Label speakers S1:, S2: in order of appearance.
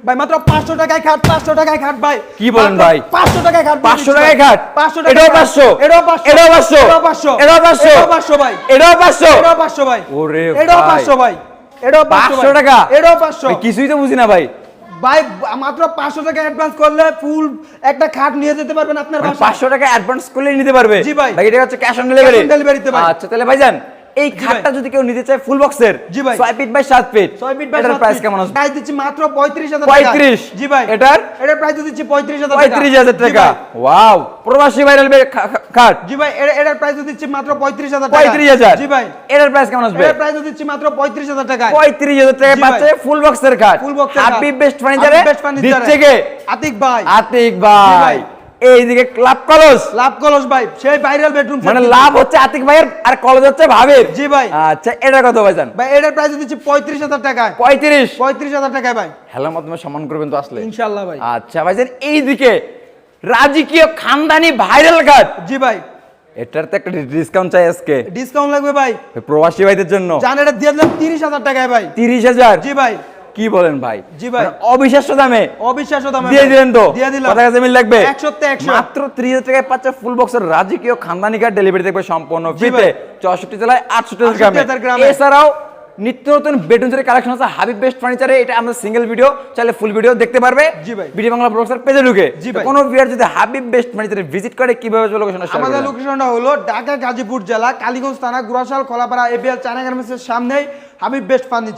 S1: ভাই মাত্র 500 টাকায় খাট, 500 টাকায় খাট ভাই।
S2: কি বলেন ভাই?
S1: 500 টাকায় খাট,
S2: 500 টাকায় খাট,
S1: 500 টাকায়
S2: এটাও
S1: খাট।
S2: 500,
S1: এটাও 500,
S2: এটাও 500,
S1: এটাও 500,
S2: এটাও 500,
S1: এটাও 500 ভাই,
S2: এটাও 500,
S1: এটাও 500 ভাই,
S2: ওরে
S1: এটাও
S2: ভাই।
S1: 500 ভাই, এটাও
S2: 500 টাকা,
S1: এটাও 500
S2: ভাই কিছুই তো বুঝি না ভাই।
S1: ভাই। মাত্র 500 টাকা অ্যাডভান্স করলে ফুল একটা খাট নিয়ে যেতে পারবেন আপনার
S2: মানে
S1: বাসায়।
S2: 500 টাকা অ্যাডভান্স করলে নিতে পারবে?
S1: জি ভাই।
S2: ভাই এটা হচ্ছে cash on delivery?
S1: Cash on delivery তে ভাই।
S2: আচ্ছা তাহলে ভাইজান এই খাটটা যদি কেউ নিতে চায় ফুল বক্সের,
S1: জি ভাই।
S2: 6 feet by 7 feet,
S1: 6 feet by
S2: এটার
S1: 7
S2: প্রাইস
S1: ফিট।
S2: কেমন আসবে?
S1: প্রাইস দিচ্ছি মাত্র 35,000 টাকা।
S2: 35?
S1: জি ভাই।
S2: এটার
S1: প্রাইস দিচ্ছি 35,000 টাকা।
S2: 35,000
S1: জি
S2: টাকা।
S1: ভাই।
S2: ওয়াও, প্রবাসী ভাইরাল খাট
S1: জি ভাই, এটার প্রাইস দিচ্ছি মাত্র 35,000 টাকা।
S2: 35,000।
S1: জি ভাই।
S2: এটার প্রাইস কেমন আসবে?
S1: এটার প্রাইস দিচ্ছি মাত্র 35,000 টাকা।
S2: 35,000 টাকা
S1: জি
S2: পাচ্ছে
S1: ভাই।
S2: ফুল বক্সের খাট।
S1: ফুল বক্সের খাট।
S2: হাবিব বেস্ট ফার্নিচারে
S1: হাবিব বেস্ট ফার্নিচারে।
S2: দিচ্ছে কে?
S1: আতিক ভাই।
S2: আতিক
S1: জি
S2: ভাই।
S1: ভাই।
S2: এইদিকে ক্লাব কলস,
S1: লাভ কলস ভাই, সেই ভাইরাল বেডরুম
S2: মানে লাভ হচ্ছে আতিক ভাইয়ের আর কলস হচ্ছে ভাবির।
S1: জি ভাই।
S2: আচ্ছা এটা কত ভাইজান?
S1: ভাই এটার প্রাইস দিচ্ছি 35,000 টাকায়।
S2: 35?
S1: 35,000 টাকায় ভাই।
S2: হেলার মাধ্যমে সম্মান করবেন তো আসলে?
S1: ইনশাআল্লাহ ভাই।
S2: আচ্ছা ভাইজান এইদিকে রাজকীয় খানদানি ভাইরাল খাট,
S1: জি ভাই।
S2: এটার তো একটা ডিসকাউন্ট চাই আজকে
S1: ডিসকাউন্ট লাগবে ভাই।
S2: প্রবাসী ভাইদের জন্য।
S1: জান এটা দিয়ে দিলাম 30,000 টাকায় ভাই।
S2: 30,000?
S1: জি ভাই।
S2: কি বলেন ভাই?
S1: জি ভাই।
S2: মানে অবিশ্বাস্য দামে
S1: অবিশ্বাস্য দামে
S2: দিয়ে
S1: ভাই।
S2: দিলেন তো?
S1: দিয়ে দিলাম।
S2: কথা কাছে মিল লাগবে?
S1: 100 তে 100।
S2: মাত্র 30,000 টাকায় পাচ্ছে ফুল বক্সের রাজকীয় খানদানি কার্ড ডেলিভারি দেখবে সম্পূর্ণ
S1: জি
S2: ফ্রিতে
S1: ভাই।
S2: 64 জেলায় 68,000
S1: 68,000
S2: গ্রামে।
S1: গ্রামে।
S2: এছাড়াও নিত্য নতুন বেডরুম সেটের কালেকশন আছে হাবিব বেস্ট ফার্নিচারে। এটা আমরা সিঙ্গেল ভিডিও চাইলে ফুল ভিডিও দেখতে পারবে
S1: জি ভাই।
S2: বিডি বাংলা ব্লগসের পেজে ঢুকে।
S1: জি
S2: তো
S1: ভাই।
S2: কোনো ভিউয়ার যদি হাবিব বেস্ট ফার্নিচারে ভিজিট করে কিভাবে লোকেশনটা শেয়ার
S1: আমাদের
S2: করবেন?
S1: লোকেশনটা হলো ঢাকা গাজীপুর জেলা কালীগঞ্জ থানা গুরাশাল খোলাপাড়া এবিএল চায়না গার্মেন্টসের সামনেই হাবিব বেস্ট ফার্নিচার।